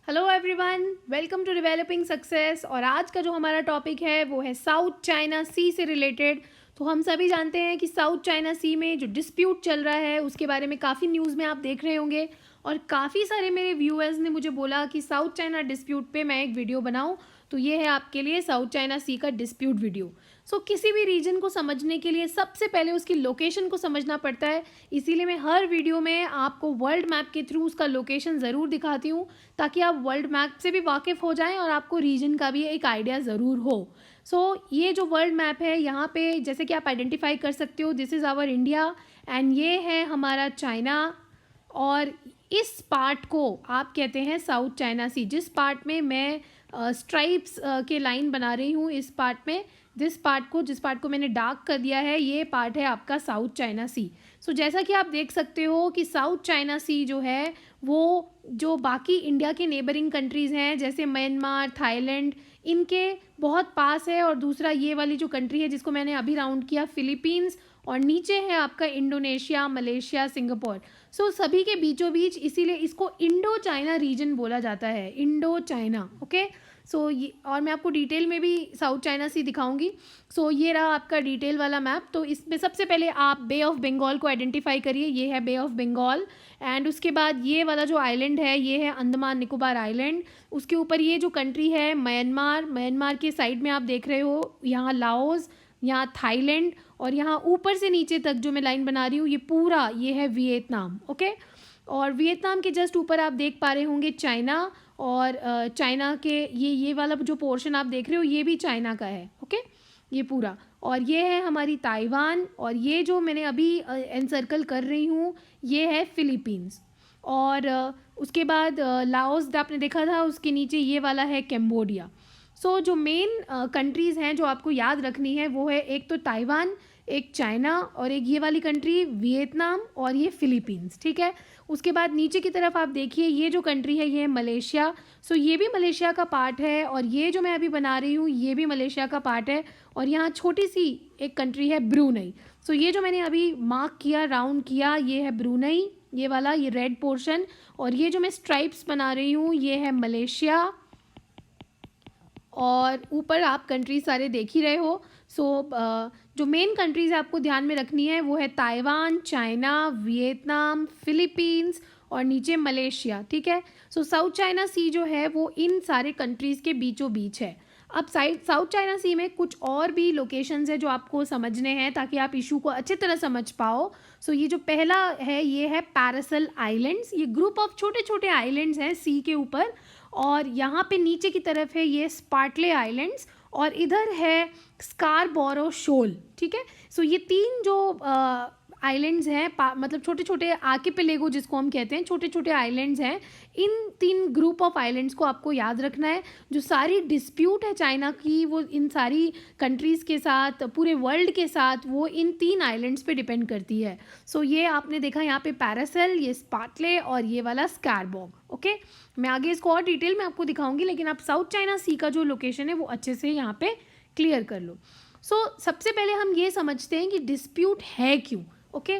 Hello everyone, welcome to developing success. और आज का जो हमारा टॉपिक है वो है साउथ चाइना सी से रिलेटेड। तो हम सभी जानते हैं कि साउथ चाइना सी में जो डिस्प्यूट चल रहा है उसके बारे में काफ़ी न्यूज़ में आप देख रहे होंगे, और काफ़ी सारे मेरे व्यूअर्स ने मुझे बोला कि साउथ चाइना डिस्प्यूट पे मैं एक वीडियो बनाऊं। तो ये है आपके लिए साउथ चाइना सी का डिस्प्यूट वीडियो। किसी भी रीजन को समझने के लिए सबसे पहले उसकी लोकेशन को समझना पड़ता है। इसीलिए मैं हर वीडियो में आपको वर्ल्ड मैप के थ्रू उसका लोकेशन ज़रूर दिखाती हूँ, ताकि आप वर्ल्ड मैप से भी वाकिफ़ हो जाएं और आपको रीजन का भी एक आइडिया ज़रूर हो। ये जो वर्ल्ड मैप है, यहाँ पे जैसे कि आप आइडेंटिफाई कर सकते हो, this is our India and ये है हमारा चाइना। और इस पार्ट को आप कहते हैं साउथ चाइना सी। जिस पार्ट में मैं स्ट्राइप्स के लाइन बना रही हूँ, इस पार्ट में जिस पार्ट को मैंने डार्क कर दिया है, ये पार्ट है आपका साउथ चाइना सी। जैसा कि आप देख सकते हो कि साउथ चाइना सी जो है वो जो बाकी इंडिया के नेबरिंग कंट्रीज़ हैं जैसे म्यांमार, थाईलैंड, इनके बहुत पास है। और दूसरा ये वाली जो कंट्री है जिसको मैंने अभी राउंड किया, फिलीपींस, और नीचे है आपका इंडोनेशिया, मलेशिया, सिंगापुर। सभी के बीचों बीच, इसीलिए इसको इंडो चाइना रीजन बोला जाता है, इंडो चाइना। ओके, ये, और मैं आपको डिटेल में भी साउथ चाइना सी दिखाऊंगी। ये रहा आपका डिटेल वाला मैप। तो इसमें सबसे पहले आप बे ऑफ बंगाल को आइडेंटिफाई करिए, ये है बे ऑफ बंगाल। एंड उसके बाद ये वाला जो आइलैंड है ये है अंडमान निकोबार आइलैंड। उसके ऊपर ये जो कंट्री है म्यांमार, म्यांमार के साइड में आप देख रहे हो यहाँ लाओस, यहाँ थाईलैंड, और यहाँ ऊपर से नीचे तक जो मैं लाइन बना रही हूँ ये पूरा ये है वियतनाम। ओके, और वियतनाम के जस्ट ऊपर आप देख पा रहे होंगे चाइना, और चाइना के ये वाला जो पोर्शन आप देख रहे हो ये भी चाइना का है। ओके, ये पूरा, और ये है हमारी ताइवान, और ये जो मैंने अभी एनसर्कल कर रही हूँ ये है फिलीपींस। और उसके बाद लाओस आपने देखा था, उसके नीचे ये वाला है कैम्बोडिया। जो मेन कंट्रीज़ हैं जो आपको याद रखनी है वो है एक तो ताइवान, एक चाइना, और एक ये वाली कंट्री वियतनाम, और ये फिलीपींस। ठीक है, उसके बाद नीचे की तरफ आप देखिए ये जो कंट्री है ये है मलेशिया। ये भी मलेशिया का पार्ट है, और ये जो मैं अभी बना रही हूँ ये भी मलेशिया का पार्ट है। और यहाँ छोटी सी एक कंट्री है ब्रूनई। ये जो मैंने अभी मार्क किया, राउंड किया, ये है ब्रूनई, ये वाला, ये रेड पोर्शन। और ये जो मैं स्ट्राइप्स बना रही हूँ ये है मलेशिया। और ऊपर आप कंट्री सारे देख ही रहे हो। जो मेन कंट्रीज़ आपको ध्यान में रखनी है वो है ताइवान, चाइना, वियतनाम, फिलीपींस, और नीचे मलेशिया। ठीक है, साउथ चाइना सी जो है वो इन सारे कंट्रीज़ के बीचों बीच है। अब साउथ चाइना सी में कुछ और भी लोकेशंस है जो आपको समझने हैं ताकि आप इशू को अच्छी तरह समझ पाओ। ये जो पहला है ये है पैरासल आइलैंड्स। ये ग्रुप ऑफ छोटे छोटे आइलैंड्स हैं सी के ऊपर, और यहाँ पे नीचे की तरफ है ये स्पार्टले आइलैंड्स, और इधर है स्कारबोरो शोल। ठीक है, ये तीन जो आइलैंड्स हैं, मतलब छोटे छोटे आर्किपेलेगो जिसको हम कहते हैं, छोटे छोटे आइलैंड्स हैं। इन तीन ग्रुप ऑफ आइलैंड्स को आपको याद रखना है। जो सारी डिस्प्यूट है चाइना की वो इन सारी कंट्रीज़ के साथ, पूरे वर्ल्ड के साथ, वो इन तीन आइलैंड्स पे डिपेंड करती है। ये आपने देखा यहाँ पे पैरासेल, ये स्पार्टले, और ये वाला स्कारबोग। ओके, मैं आगे इसको और डिटेल में आपको दिखाऊंगी, लेकिन आप साउथ चाइना सी का जो लोकेशन है वो अच्छे से यहाँ पे क्लियर कर लो। सबसे पहले हम ये समझते हैं कि डिस्प्यूट है क्यों। ओके,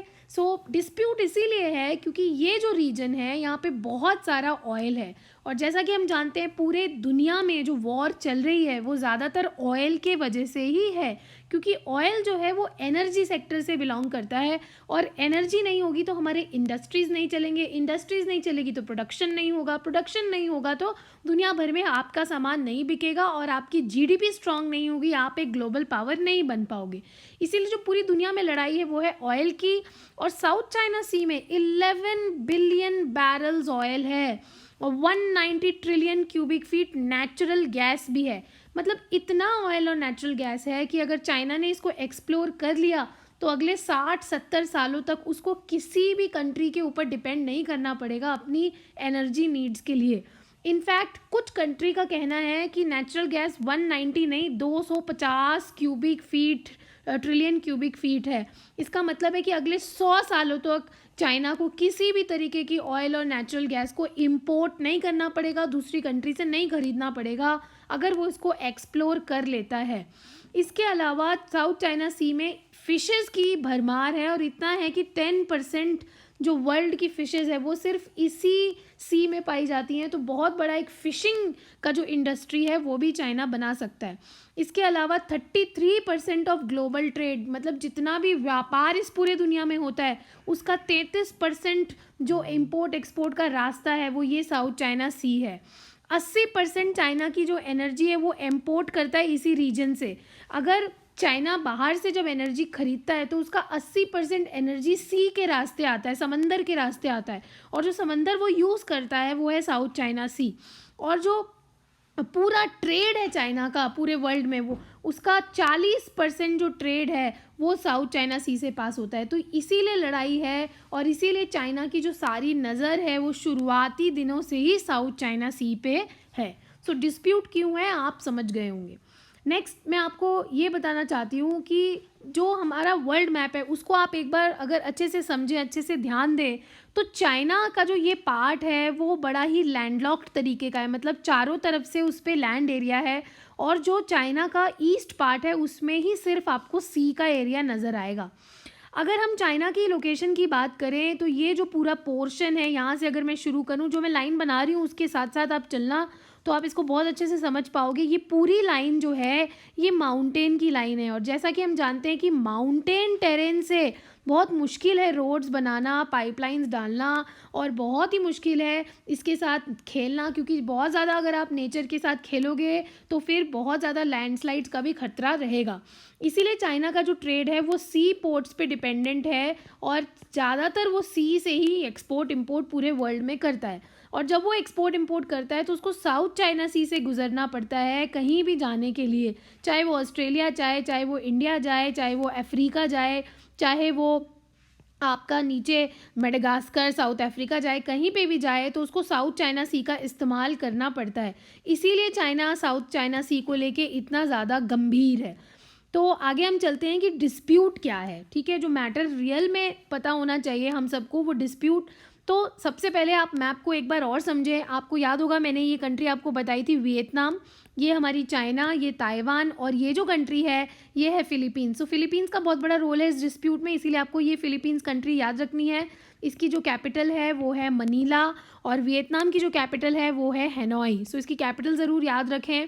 डिस्प्यूट इसीलिए है क्योंकि ये जो रीजन है यहाँ पे बहुत सारा ऑयल है, और जैसा कि हम जानते हैं पूरे दुनिया में जो वॉर चल रही है वो ज़्यादातर ऑयल के वजह से ही है, क्योंकि ऑयल जो है वो एनर्जी सेक्टर से बिलोंग करता है, और एनर्जी नहीं होगी तो हमारे इंडस्ट्रीज़ नहीं चलेंगे, इंडस्ट्रीज़ नहीं चलेगी तो प्रोडक्शन नहीं होगा, प्रोडक्शन नहीं होगा तो दुनिया भर में आपका सामान नहीं बिकेगा, और आपकी जीडीपी स्ट्रांग नहीं होगी, आप एक ग्लोबल पावर नहीं बन पाओगे। इसीलिए जो पूरी दुनिया में लड़ाई है वो है ऑयल की। और साउथ चाइना सी में 11 बिलियन बैरल्स ऑयल है, और 190 trillion cubic feet natural gas भी है। मतलब इतना ऑयल और नेचुरल गैस है कि अगर चाइना ने इसको एक्सप्लोर कर लिया तो अगले 60-70 सालों तक उसको किसी भी कंट्री के ऊपर डिपेंड नहीं करना पड़ेगा अपनी एनर्जी नीड्स के लिए। इनफैक्ट कुछ कंट्री का कहना है कि नेचुरल गैस 190 नहीं 250 cubic feet trillion cubic feet है। इसका मतलब है कि अगले 100 सालों तक चाइना को किसी भी तरीके की ऑयल और नेचुरल गैस को इंपोर्ट नहीं करना पड़ेगा, दूसरी कंट्री से नहीं खरीदना पड़ेगा अगर वो इसको एक्सप्लोर कर लेता है। इसके अलावा साउथ चाइना सी में फिशेस की भरमार है, और इतना है कि 10% जो वर्ल्ड की फ़िशेज़ है वो सिर्फ इसी सी में पाई जाती हैं, तो बहुत बड़ा एक फ़िशिंग का जो इंडस्ट्री है वो भी चाइना बना सकता है। इसके अलावा 33% ऑफ ग्लोबल ट्रेड, मतलब जितना भी व्यापार इस पूरे दुनिया में होता है उसका 33% जो इम्पोर्ट एक्सपोर्ट का रास्ता है वो ये साउथ चाइना सी है। 80% चाइना की जो एनर्जी है वो इम्पोर्ट करता है इसी रीजन से। अगर चाइना बाहर से जब एनर्जी खरीदता है तो उसका 80% एनर्जी सी के रास्ते आता है, समंदर के रास्ते आता है, और जो समंदर वो यूज़ करता है वो है साउथ चाइना सी। और जो पूरा ट्रेड है चाइना का पूरे वर्ल्ड में, वो उसका 40% जो ट्रेड है वो साउथ चाइना सी से पास होता है। तो इसीलिए लड़ाई है और इसीलिए चाइना की जो सारी नज़र है वो शुरुआती दिनों से ही साउथ चाइना सी पे है। सो डिस्प्यूट क्यों है आप समझ गए होंगे। नेक्स्ट मैं आपको ये बताना चाहती हूँ कि जो हमारा वर्ल्ड मैप है उसको आप एक बार अगर अच्छे से समझें, अच्छे से ध्यान दें, तो चाइना का जो ये पार्ट है वो बड़ा ही लैंडलॉक्ड तरीके का है, मतलब चारों तरफ से उस पर लैंड एरिया है, और जो चाइना का ईस्ट पार्ट है उसमें ही सिर्फ आपको सी का एरिया नज़र आएगा। अगर हम चाइना की लोकेशन की बात करें तो ये जो पूरा पोर्शन है, यहाँ से अगर मैं शुरू करूँ, जो मैं लाइन बना रही हूँ उसके साथ साथ आप चलना तो आप इसको बहुत अच्छे से समझ पाओगे। ये पूरी लाइन जो है ये माउंटेन की लाइन है, और जैसा कि हम जानते हैं कि माउंटेन टेरेन से बहुत मुश्किल है रोड्स बनाना, पाइपलाइंस डालना, और बहुत ही मुश्किल है इसके साथ खेलना, क्योंकि बहुत ज़्यादा अगर आप नेचर के साथ खेलोगे तो फिर बहुत ज़्यादा लैंडस्लाइड्स का भी खतरा रहेगा। इसीलिए चाइना का जो ट्रेड है वो सी पोर्ट्स पे डिपेंडेंट है, और ज़्यादातर वो सी से ही एक्सपोर्ट इंपोर्ट पूरे वर्ल्ड में करता है। और जब वो एक्सपोर्ट इंपोर्ट करता है तो उसको साउथ चाइना सी से गुजरना पड़ता है कहीं भी जाने के लिए, चाहे वो ऑस्ट्रेलिया जाए, चाहे वो इंडिया जाए, चाहे वो अफ्रीका जाए, चाहे वो आपका नीचे मेडागास्कर साउथ अफ्रीका जाए, कहीं पे भी जाए तो उसको साउथ चाइना सी का इस्तेमाल करना पड़ता है। इसीलिए चाइना साउथ चाइना सी को लेके इतना ज़्यादा गंभीर है। तो आगे हम चलते हैं कि डिस्प्यूट क्या है। ठीक है, जो मैटर रियल में पता होना चाहिए हम सबको, वो डिस्प्यूट। तो सबसे पहले आप मैप को एक बार और समझें। आपको याद होगा मैंने ये कंट्री आपको बताई थी वियतनाम, ये हमारी चाइना, ये ताइवान, और ये जो कंट्री है ये है फिलीपींस। तो फिलीपींस का बहुत बड़ा रोल है इस डिस्प्यूट में, इसीलिए आपको ये फिलीपींस कंट्री याद रखनी है। इसकी जो कैपिटल है वो है मनीला, और वियतनाम की जो कैपिटल है वो है हैनोई। सो इसकी कैपिटल ज़रूर याद रखें।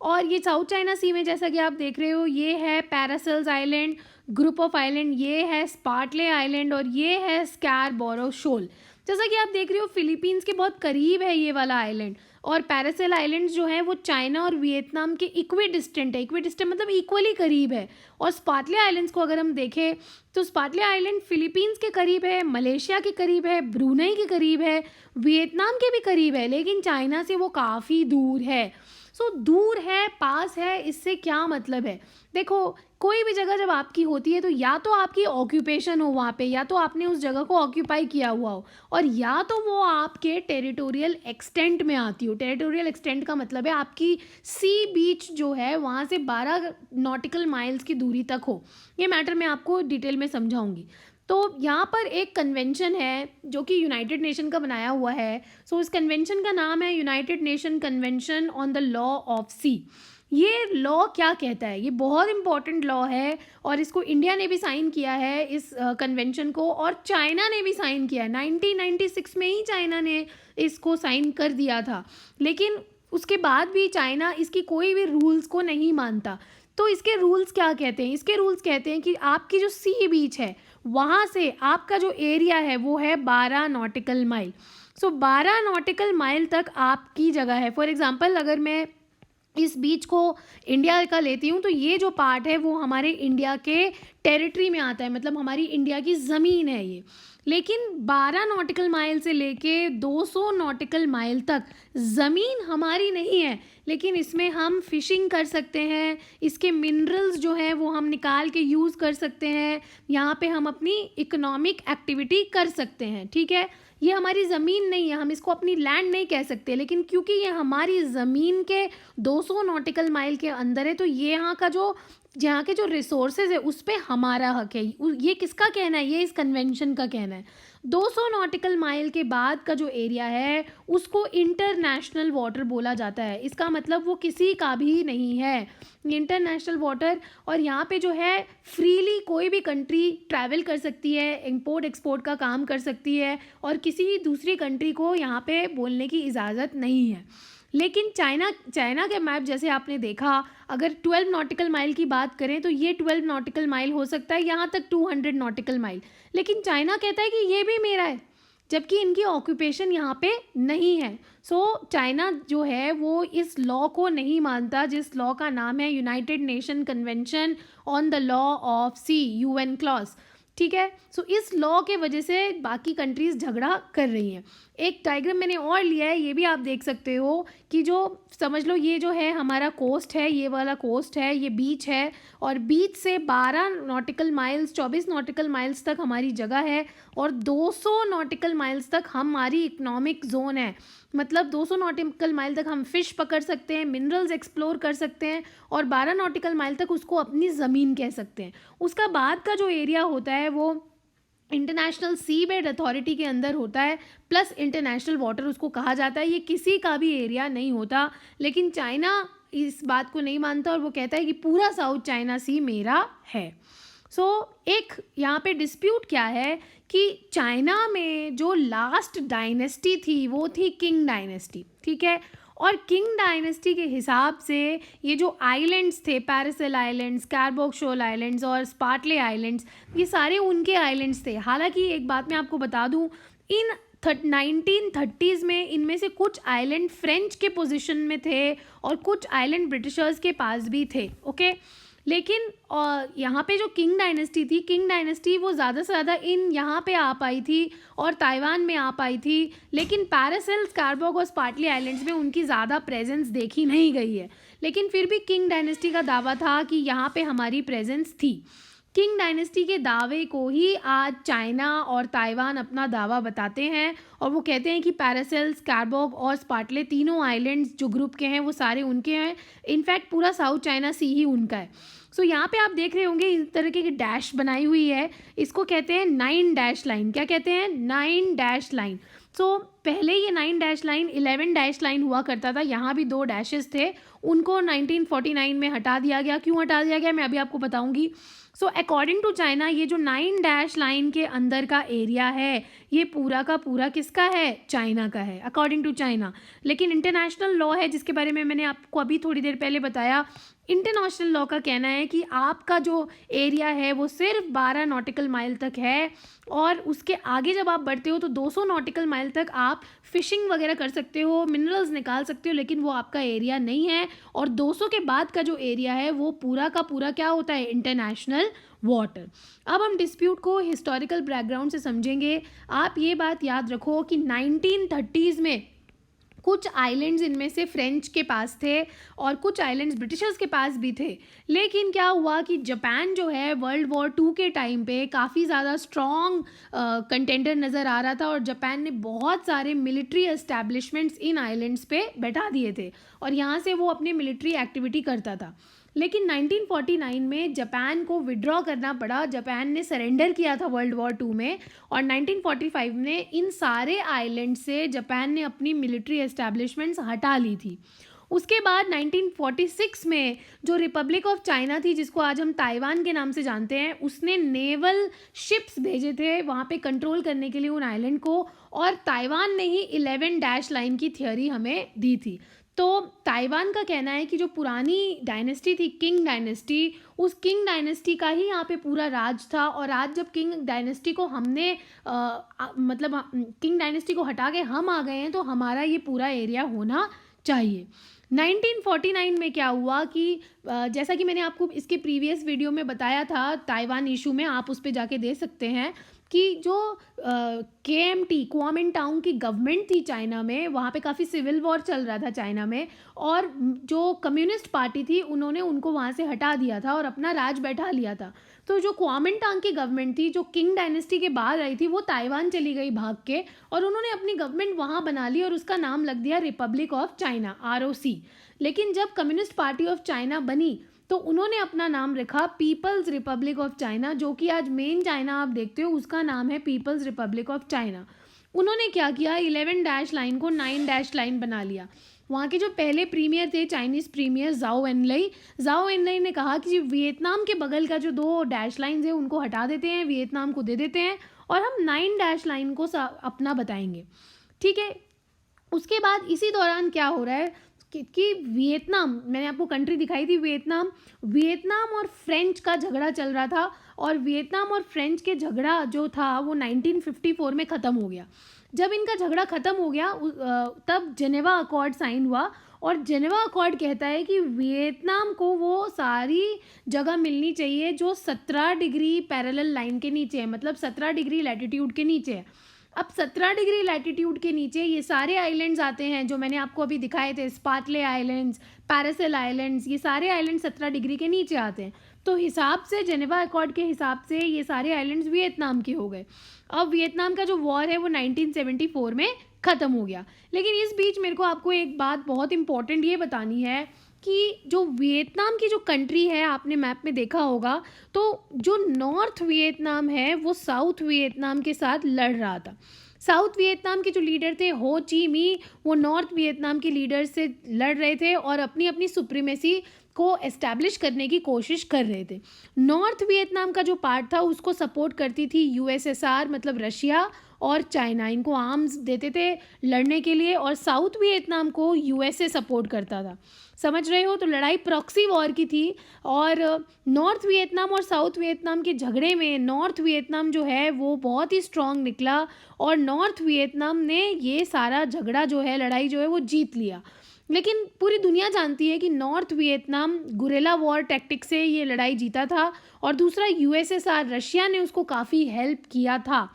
और ये साउथ चाइना सी में जैसा कि आप देख रहे हो, ये है Paracels island, group of island, ये है स्पार्टले आइलैंड, और ये है स्कैरबोरो शोल। जैसा कि आप देख रहे हो फिलीपींस के बहुत करीब है ये वाला आइलैंड, और पैरासेल आइलैंड्स जो है वो चाइना और वियतनाम के इक्वी डिस्टेंट है। इक्वी डिस्टेंट मतलब इक्वली करीब है। और स्पार्टले आइलैंड्स को अगर हम देखें तो स्पार्टले आइलैंड फिलीपींस के करीब है, मलेशिया के करीब है, ब्रूनेई के करीब है, वियतनाम के भी करीब है, लेकिन चाइना से वो काफ़ी दूर है। सो दूर है पास है, इससे क्या मतलब है? देखो, कोई भी जगह जब आपकी होती है तो या तो आपकी ऑक्यूपेशन हो वहाँ पे, या तो आपने उस जगह को ऑक्यूपाई किया हुआ हो, और या तो वो आपके टेरिटोरियल एक्सटेंट में आती हो। टेरिटोरियल एक्सटेंट का मतलब है आपकी सी बीच जो है वहाँ से 12 नॉटिकल माइल्स की दूरी तक हो। ये मैटर मैं आपको डिटेल में समझाऊंगी। तो यहाँ पर एक कन्वेंशन है जो कि यूनाइटेड नेशन का बनाया हुआ है। सो इस कन्वेंशन का नाम है United Nation convention on the law of sea. ये लॉ क्या कहता है? ये बहुत इंपॉर्टेंट लॉ है, और इसको इंडिया ने भी साइन किया है इस कन्वेंशन को, और चाइना ने भी साइन किया है। 1996 में ही चाइना ने इसको साइन कर दिया था, लेकिन उसके बाद भी चाइना इसकी कोई भी रूल्स को नहीं मानता। तो इसके रूल्स क्या कहते हैं? इसके रूल्स कहते हैं कि आपकी जो सी बीच है वहाँ से आपका जो एरिया है वो है 12 नॉटिकल माइल। सो 12 नॉटिकल माइल तक आपकी जगह है। फॉर एग्जांपल अगर मैं इस बीच को इंडिया का लेती हूँ तो ये जो पार्ट है वो हमारे इंडिया के टेरिटरी में आता है, मतलब हमारी इंडिया की ज़मीन है ये। लेकिन 12 नॉटिकल माइल से लेके 200 नॉटिकल माइल तक ज़मीन हमारी नहीं है, लेकिन इसमें हम फिशिंग कर सकते हैं, इसके मिनरल्स जो हैं वो हम निकाल के यूज़ कर सकते हैं, यहाँ पे हम अपनी इकोनॉमिक एक्टिविटी कर सकते हैं। ठीक है, ये हमारी ज़मीन नहीं है, हम इसको अपनी लैंड नहीं कह सकते, लेकिन क्योंकि ये हमारी ज़मीन के 200 नॉटिकल माइल के अंदर है तो ये यहाँ के जो रिसोर्सेज है उस पर हमारा हक है। ये किसका कहना है? ये इस कन्वेंशन का कहना है। 200 नॉटिकल माइल के बाद का जो एरिया है उसको इंटरनेशनल वाटर बोला जाता है। इसका मतलब वो किसी का भी नहीं है, इंटरनेशनल वाटर। और यहाँ पे जो है फ्रीली कोई भी कंट्री ट्रैवल कर सकती है, इंपोर्ट एक्सपोर्ट का काम कर सकती है, और किसी दूसरी कंट्री को यहाँ पे बोलने की इजाज़त नहीं है। लेकिन चाइना के मैप जैसे आपने देखा, अगर 12 नॉटिकल माइल की बात करें तो ये 12 नॉटिकल माइल हो सकता है, यहाँ तक 200 नॉटिकल माइल, लेकिन चाइना कहता है कि ये भी मेरा है, जबकि इनकी ऑक्यूपेशन यहाँ पे नहीं है। सो चाइना जो है वो इस लॉ को नहीं मानता, जिस लॉ का नाम है United Nation convention on the law of sea, UN clause, ठीक है। सो इस लॉ के वजह से बाकी कंट्रीज़ झगड़ा कर रही हैं। एक डायग्राम मैंने और लिया है, ये भी आप देख सकते हो कि जो समझ लो ये जो है हमारा कोस्ट है, ये वाला कोस्ट है, ये बीच है, और बीच से 12 नॉटिकल माइल्स 24 नॉटिकल माइल्स तक हमारी जगह है, और 200 नॉटिकल माइल्स तक हमारी इकोनॉमिक जोन है। मतलब 200 नॉटिकल माइल तक हम फिश पकड़ सकते हैं, मिनरल्स एक्सप्लोर कर सकते हैं, और 12 नॉटिकल माइल तक उसको अपनी ज़मीन कह सकते हैं। उसका बाद का जो एरिया होता है वो इंटरनेशनल सी बेड अथॉरिटी के अंदर होता है, प्लस इंटरनेशनल वाटर उसको कहा जाता है। ये किसी का भी एरिया नहीं होता, लेकिन चाइना इस बात को नहीं मानता और वो कहता है कि पूरा साउथ चाइना सी मेरा है। एक यहाँ पे डिस्प्यूट क्या है कि चाइना में जो लास्ट डायनेस्टी थी वो थी किंग डायनेस्टी, ठीक है। और किंग डायनेस्टी के हिसाब से ये जो आइलैंड्स थे, पैरासेल आइलैंड्स, कैरबोक शोल आइलैंड्स और स्पार्टले आइलैंड्स, ये सारे उनके आइलैंड्स थे। हालांकि एक बात मैं आपको बता दूं, इन 1930s में इनमें से कुछ आइलैंड फ्रेंच के पोजीशन में थे और कुछ आइलैंड ब्रिटिशर्स के पास भी थे, ओके। लेकिन यहाँ पे जो किंग डायनेस्टी थी, किंग डायनेस्टी वो ज़्यादा से ज़्यादा इन यहाँ पे आ पाई थी और ताइवान में आ पाई थी, लेकिन पैरासेल, स्कारबर्ग और स्पार्टली आइलैंड्स में उनकी ज़्यादा प्रेजेंस देखी नहीं गई है। लेकिन फिर भी किंग डायनेस्टी का दावा था कि यहाँ पे हमारी प्रेजेंस थी। किंग डायनेस्टी के दावे को ही आज चाइना और ताइवान अपना दावा बताते हैं, और वो कहते हैं कि पैरासेल, स्कारबर्ग और स्पार्टले तीनों आइलैंड्स जो ग्रुप के हैं वो सारे उनके हैं। इनफैक्ट पूरा साउथ चाइना सी ही उनका है। सो यहाँ पे आप देख रहे होंगे इस तरीके की डैश बनाई हुई है, इसको कहते हैं 9 डैश लाइन। क्या कहते हैं? 9 डैश लाइन। सो पहले ये 9 डैश लाइन 11 डैश लाइन हुआ करता था, यहाँ भी 2 डैशेस थे, उनको 1949 में हटा दिया गया। क्यों हटा दिया गया मैं अभी आपको बताऊंगी। सो अकॉर्डिंग टू चाइना ये जो 9 डैश लाइन के अंदर का एरिया है ये पूरा का पूरा किसका है? चाइना का है, अकॉर्डिंग टू चाइना। लेकिन इंटरनेशनल लॉ है जिसके बारे में मैंने आपको अभी थोड़ी देर पहले बताया, इंटरनेशनल लॉ का कहना है कि आपका जो एरिया है वो सिर्फ 12 नॉटिकल माइल तक है, और उसके आगे जब आप बढ़ते हो तो 200 नॉटिकल माइल तक आप फिशिंग वगैरह कर सकते हो, मिनरल्स निकाल सकते हो, लेकिन वो आपका एरिया नहीं है। और 200 के बाद का जो एरिया है वो पूरा का पूरा क्या होता है? International water. अब हम डिस्प्यूट को हिस्टोरिकल बैकग्राउंड से समझेंगे। आप ये बात याद रखो कि 1930s में कुछ आइलैंड्स इनमें से फ्रेंच के पास थे और कुछ आइलैंड्स ब्रिटिशर्स के पास भी थे। लेकिन क्या हुआ कि जापान जो है वर्ल्ड वॉर 2 के टाइम पे काफ़ी ज़्यादा स्ट्रॉन्ग कंटेंडर नज़र आ रहा था, और जापान ने बहुत सारे मिलिट्री एस्टैब्लिशमेंट्स इन आइलैंड्स पे बैठा दिए थे और यहाँ से वो अपनी मिलिट्री एक्टिविटी करता था। लेकिन 1949 में जापान को विड्रॉ करना पड़ा, जापान ने सरेंडर किया था वर्ल्ड वॉर 2 में, और 1945 में इन सारे आइलैंड से जापान ने अपनी मिलिट्री एस्टैब्लिशमेंट्स हटा ली थी। उसके बाद 1946 में जो रिपब्लिक ऑफ चाइना थी, जिसको आज हम ताइवान के नाम से जानते हैं, उसने नेवल शिप्स भेजे थे वहाँ पे कंट्रोल करने के लिए उन आइलैंड को, और ताइवान ने ही 11 डैश लाइन की थियोरी हमें दी थी। तो ताइवान का कहना है कि जो पुरानी डायनेस्टी थी किंग डायनेस्टी, उस किंग डायनेस्टी का ही यहाँ पे पूरा राज था, और आज जब किंग डायनेस्टी को हमने मतलब किंग डायनेस्टी को हटा के हम आ गए हैं, तो हमारा ये पूरा एरिया होना चाहिए। 1949 में क्या हुआ कि जैसा कि मैंने आपको इसके प्रीवियस वीडियो में बताया था ताइवान इशू में, आप उस पर जाके दे सकते हैं कि जो KMT कुओमिंटांग की गवर्नमेंट थी चाइना में, वहाँ पे काफ़ी सिविल वॉर चल रहा था चाइना में, और जो कम्युनिस्ट पार्टी थी उन्होंने उनको वहाँ से हटा दिया था और अपना राज बैठा लिया था। तो जो कुओमिंटांग की गवर्नमेंट थी जो किंग डायनेस्टी के बाद आई थी, वो ताइवान चली गई भाग के, और उन्होंने अपनी गवर्नमेंट वहाँ बना ली और उसका नाम लग दिया रिपब्लिक ऑफ चाइना, ROC। लेकिन जब कम्युनिस्ट पार्टी ऑफ चाइना बनी तो उन्होंने अपना नाम रखा पीपल्स रिपब्लिक ऑफ चाइना, जो कि आज मेन चाइना आप देखते हो उसका नाम है पीपल्स रिपब्लिक ऑफ चाइना। उन्होंने क्या किया, 11 डैश लाइन को 9 डैश लाइन बना लिया। वहाँ के जो पहले प्रीमियर थे, चाइनीज़ प्रीमियर जाओ एनलई ने कहा कि वियतनाम के बगल का जो 2 डैश लाइन है उनको हटा देते हैं, वियतनाम को दे देते हैं और हम 9 डैश लाइन को अपना बताएंगे। ठीक है, उसके बाद इसी दौरान क्या हो रहा है कि वियतनाम, मैंने आपको कंट्री दिखाई थी वियतनाम और फ्रेंच का झगड़ा चल रहा था, और वियतनाम और फ्रेंच के झगड़ा जो था वो 1954 में ख़त्म हो गया। जब इनका झगड़ा ख़त्म हो गया तब जेनेवा अकॉर्ड साइन हुआ, और जेनेवा अकॉर्ड कहता है कि वियतनाम को वो सारी जगह मिलनी चाहिए जो 17 डिग्री पैरेलल लाइन के नीचे है, मतलब 17 डिग्री लैटिट्यूड के नीचे है। अब 17 डिग्री लैटिट्यूड के नीचे ये सारे आइलैंड्स आते हैं जो मैंने आपको अभी दिखाए थे, स्पार्टले आइलैंड्स, पैरासेल आइलैंड्स, ये सारे आइलैंड 17 डिग्री के नीचे आते हैं। तो हिसाब से जेनेवा अकॉर्ड के हिसाब से ये सारे आइलैंड्स वियतनाम के हो गए। अब वियतनाम का जो वॉर है वो 1974 में ख़त्म हो गया। लेकिन इस बीच मेरे को आपको एक बात बहुत इंपॉर्टेंट ये बतानी है कि जो वियतनाम की जो कंट्री है, आपने मैप में देखा होगा, तो जो नॉर्थ वियतनाम है वो साउथ वियतनाम के साथ लड़ रहा था। साउथ वियतनाम के जो लीडर थे हो ची मी, वो नॉर्थ वियतनाम के लीडर से लड़ रहे थे और अपनी अपनी सुप्रीमेसी को एस्टैब्लिश करने की कोशिश कर रहे थे। नॉर्थ वियतनाम का जो पार्ट था उसको सपोर्ट करती थी यूएसएसआर, मतलब रशिया और चाइना, इनको आर्म्स देते थे लड़ने के लिए, और साउथ वियतनाम को यूएसए सपोर्ट करता था। समझ रहे हो, तो लड़ाई प्रॉक्सी वॉर की थी। और नॉर्थ वियतनाम और साउथ वियतनाम के झगड़े में नॉर्थ वियतनाम जो है वो बहुत ही स्ट्रांग निकला, और नॉर्थ वियतनाम ने ये सारा झगड़ा जो है, लड़ाई जो है वो जीत लिया। लेकिन पूरी दुनिया जानती है कि north Vietnam Gurela war tactic से ये लड़ाई जीता था, और दूसरा यूएसएसआर रशिया ने उसको काफ़ी हेल्प किया था।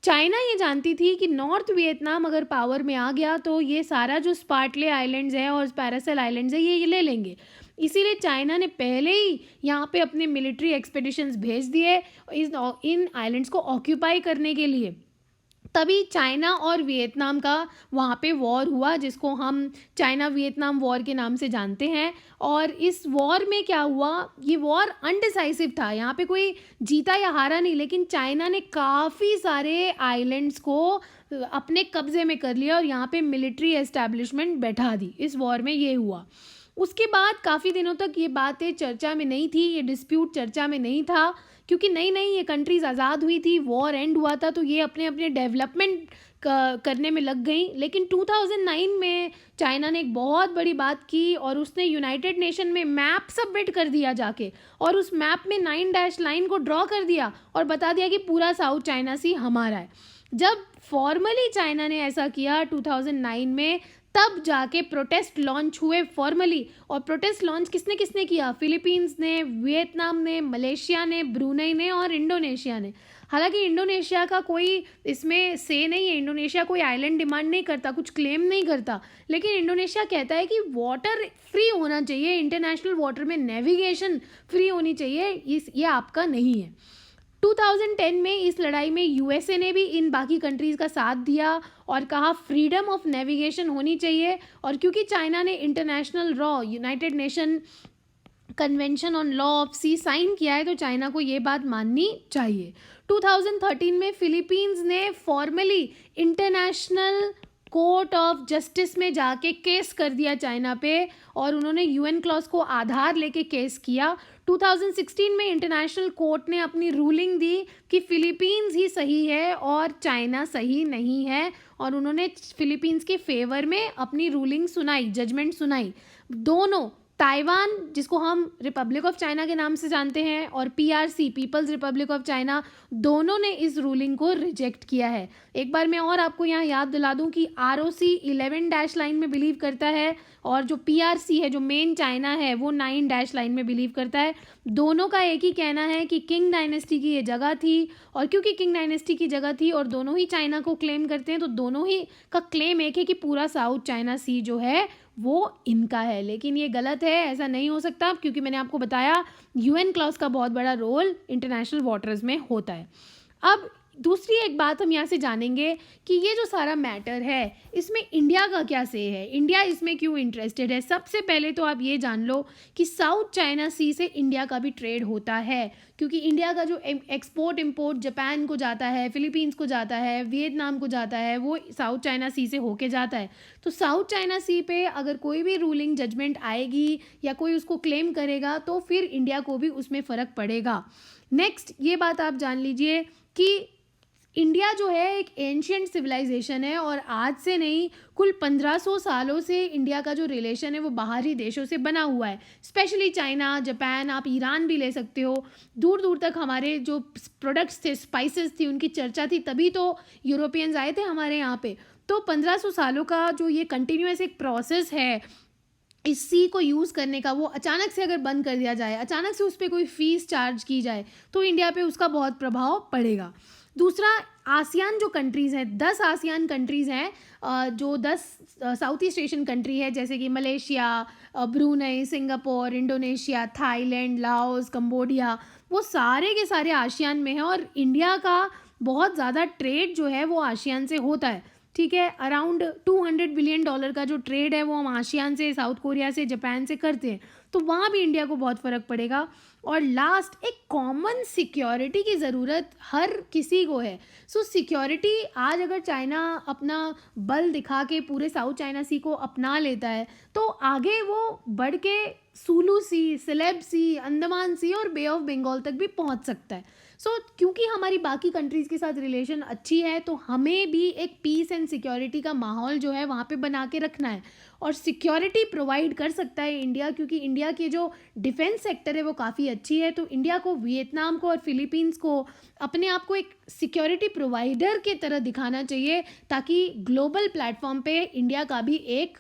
चाइना ये जानती थी कि नॉर्थ वियतनाम अगर पावर में आ गया तो ये सारा जो स्पार्टले आइलैंड्स है और पैरासेल आइलैंड्स है ये ले लेंगे। इसीलिए चाइना ने पहले ही यहाँ पे अपने मिलिट्री एक्सपेडिशंस भेज दिए इन आइलैंड्स को ऑक्यूपाई करने के लिए। तभी चाइना और वियतनाम का वहाँ पे वॉर हुआ, जिसको हम चाइना वियतनाम वॉर के नाम से जानते हैं। और इस वॉर में क्या हुआ, ये वॉर अनडिसाइसिव था, यहाँ पे कोई जीता या हारा नहीं, लेकिन चाइना ने काफ़ी सारे आइलैंड्स को अपने कब्जे में कर लिया और यहाँ पे मिलिट्री एस्टैब्लिशमेंट बैठा दी। इस वॉर में ये हुआ। उसके बाद काफ़ी दिनों तक ये बातें चर्चा में नहीं थी, ये डिस्प्यूट चर्चा में नहीं था, क्योंकि नई नई ये कंट्रीज़ आज़ाद हुई थी, वॉर एंड हुआ था, तो ये अपने अपने डेवलपमेंट करने में लग गई। लेकिन 2009 में चाइना ने एक बहुत बड़ी बात की और उसने यूनाइटेड नेशन में मैप सबमिट कर दिया जाके, और उस मैप में 9 डैश लाइन को ड्रॉ कर दिया और बता दिया कि पूरा साउथ चाइना सी हमारा है। जब फॉर्मली चाइना ने ऐसा किया 2009 में, तब जाके प्रोटेस्ट लॉन्च हुए फॉर्मली। और प्रोटेस्ट लॉन्च किसने किसने किया, फिलीपींस ने, वियतनाम ने, मलेशिया ने, ब्रूनेई ने और इंडोनेशिया ने। हालांकि इंडोनेशिया का कोई इसमें से नहीं है, इंडोनेशिया कोई आइलैंड डिमांड नहीं करता, कुछ क्लेम नहीं करता, लेकिन इंडोनेशिया कहता है कि वाटर फ्री होना चाहिए, इंटरनेशनल वाटर में नेविगेशन फ्री होनी चाहिए, ये आपका नहीं है। 2010 में इस लड़ाई में यूएसए ने भी इन बाकी कंट्रीज़ का साथ दिया और कहा फ्रीडम ऑफ नेविगेशन होनी चाहिए। और क्योंकि चाइना ने international law, United Nation convention on law of sea sign किया है, तो चाइना को ये बात माननी चाहिए। 2013 में फिलीपींस ने formally international court of justice में जाके केस कर दिया चाइना पे, और उन्होंने यूएन क्लॉज को आधार लेके केस किया। 2016 में इंटरनेशनल कोर्ट ने अपनी रूलिंग दी कि फिलीपींस ही सही है और चाइना सही नहीं है, और उन्होंने फिलीपींस के फेवर में अपनी रूलिंग सुनाई, जजमेंट सुनाई। दोनों, ताइवान जिसको हम रिपब्लिक ऑफ चाइना के नाम से जानते हैं और PRC, People's Republic of China, दोनों ने इस रूलिंग को रिजेक्ट किया है। एक बार मैं और आपको यहाँ याद दिला दूँ कि आरओसी 11 डैश लाइन में बिलीव करता है, और जो पीआरसी है, जो मेन चाइना है, वो 9 डैश लाइन में बिलीव करता है। दोनों का एक ही कहना है कि किंग डायनेस्टी की ये जगह थी, और क्योंकि किंग डायनेस्टी की जगह थी और दोनों ही चाइना को क्लेम करते हैं, तो दोनों ही का क्लेम एक है कि पूरा साउथ चाइना सी जो है वो इनका है। लेकिन ये गलत है, ऐसा नहीं हो सकता, क्योंकि मैंने आपको बताया यूएन क्लॉज का बहुत बड़ा रोल इंटरनेशनल वाटर्स में होता है। अब दूसरी एक बात हम यहाँ से जानेंगे कि ये जो सारा मैटर है इसमें इंडिया का क्या से है, इंडिया इसमें क्यों इंटरेस्टेड है। सबसे पहले तो आप ये जान लो कि साउथ चाइना सी से इंडिया का भी ट्रेड होता है, क्योंकि इंडिया का जो एक्सपोर्ट इंपोर्ट जापान को जाता है, फिलीपींस को जाता है, वियतनाम को जाता है, वो साउथ चाइना सी से होके जाता है। तो साउथ चाइना सी पे अगर कोई भी रूलिंग जजमेंट आएगी या कोई उसको क्लेम करेगा तो फिर इंडिया को भी उसमें फ़र्क पड़ेगा। नेक्स्ट ये बात आप जान लीजिए कि इंडिया जो है एक एंशियंट सिविलाइजेशन है और आज से नहीं, कुल 1500 सालों से इंडिया का जो रिलेशन है वो बाहरी देशों से बना हुआ है, स्पेशली चाइना, जापान, आप ईरान भी ले सकते हो। दूर दूर तक हमारे जो प्रोडक्ट्स थे, स्पाइसेस थी, उनकी चर्चा थी, तभी तो यूरोपियंस आए थे हमारे यहाँ पे। तो 1500 सालों का जो ये कंटिन्यूस एक प्रोसेस है इस सी को यूज़ करने का, वो अचानक से अगर बंद कर दिया जाए, अचानक से उस पर कोई फ़ीस चार्ज की जाए तो इंडिया पे उसका बहुत प्रभाव पड़ेगा। दूसरा, आसियान जो कंट्रीज़ हैं, 10 आसियान कंट्रीज़ हैं, जो 10 साउथ ईस्ट एशियन कंट्री है, जैसे कि Malaysia, Brunei, Singapore, Indonesia, Thailand, Laos, Cambodia, वो सारे के सारे आसियान में हैं और इंडिया का बहुत ज़्यादा ट्रेड जो है वो आसियान से होता है। ठीक है, अराउंड $200 बिलियन का जो ट्रेड है वो हम आसियान से, साउथ कोरिया से, जापान से करते हैं, तो वहाँ भी इंडिया को बहुत फ़र्क पड़ेगा। और लास्ट, एक कॉमन सिक्योरिटी की ज़रूरत हर किसी को है। सो सिक्योरिटी आज अगर चाइना अपना बल दिखा के पूरे साउथ चाइना सी को अपना लेता है तो आगे वो बढ़ के सुलू सी, सिलेब सी, अंडमान सी और बे ऑफ बंगाल तक भी पहुंच सकता है। क्योंकि हमारी बाकी कंट्रीज़ के साथ रिलेशन अच्छी है तो हमें भी एक पीस एंड सिक्योरिटी का माहौल जो है वहाँ पे बना के रखना है, और सिक्योरिटी प्रोवाइड कर सकता है इंडिया, क्योंकि इंडिया की जो डिफेंस सेक्टर है वो काफ़ी अच्छी है। तो इंडिया को, वियतनाम को और फिलीपींस को अपने आप को एक सिक्योरिटी प्रोवाइडर के तरह दिखाना चाहिए, ताकि ग्लोबल प्लेटफॉर्म पे इंडिया का भी एक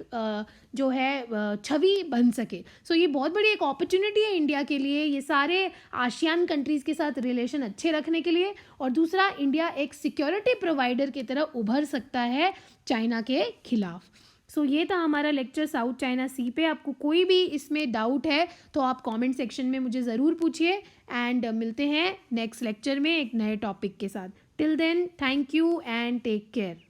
जो है छवि बन सके। सो ये बहुत बड़ी एक अपॉर्चुनिटी है इंडिया के लिए, ये सारे आसियान कंट्रीज़ के साथ रिलेशन अच्छे रखने के लिए। और दूसरा, इंडिया एक सिक्योरिटी प्रोवाइडर की तरह उभर सकता है चाइना के खिलाफ। सो ये था हमारा लेक्चर साउथ चाइना सी पे। आपको कोई भी इसमें डाउट है तो आप कमेंट सेक्शन में मुझे ज़रूर पूछिए, एंड मिलते हैं नेक्स्ट लेक्चर में एक नए टॉपिक के साथ। Till then, thank you and take care.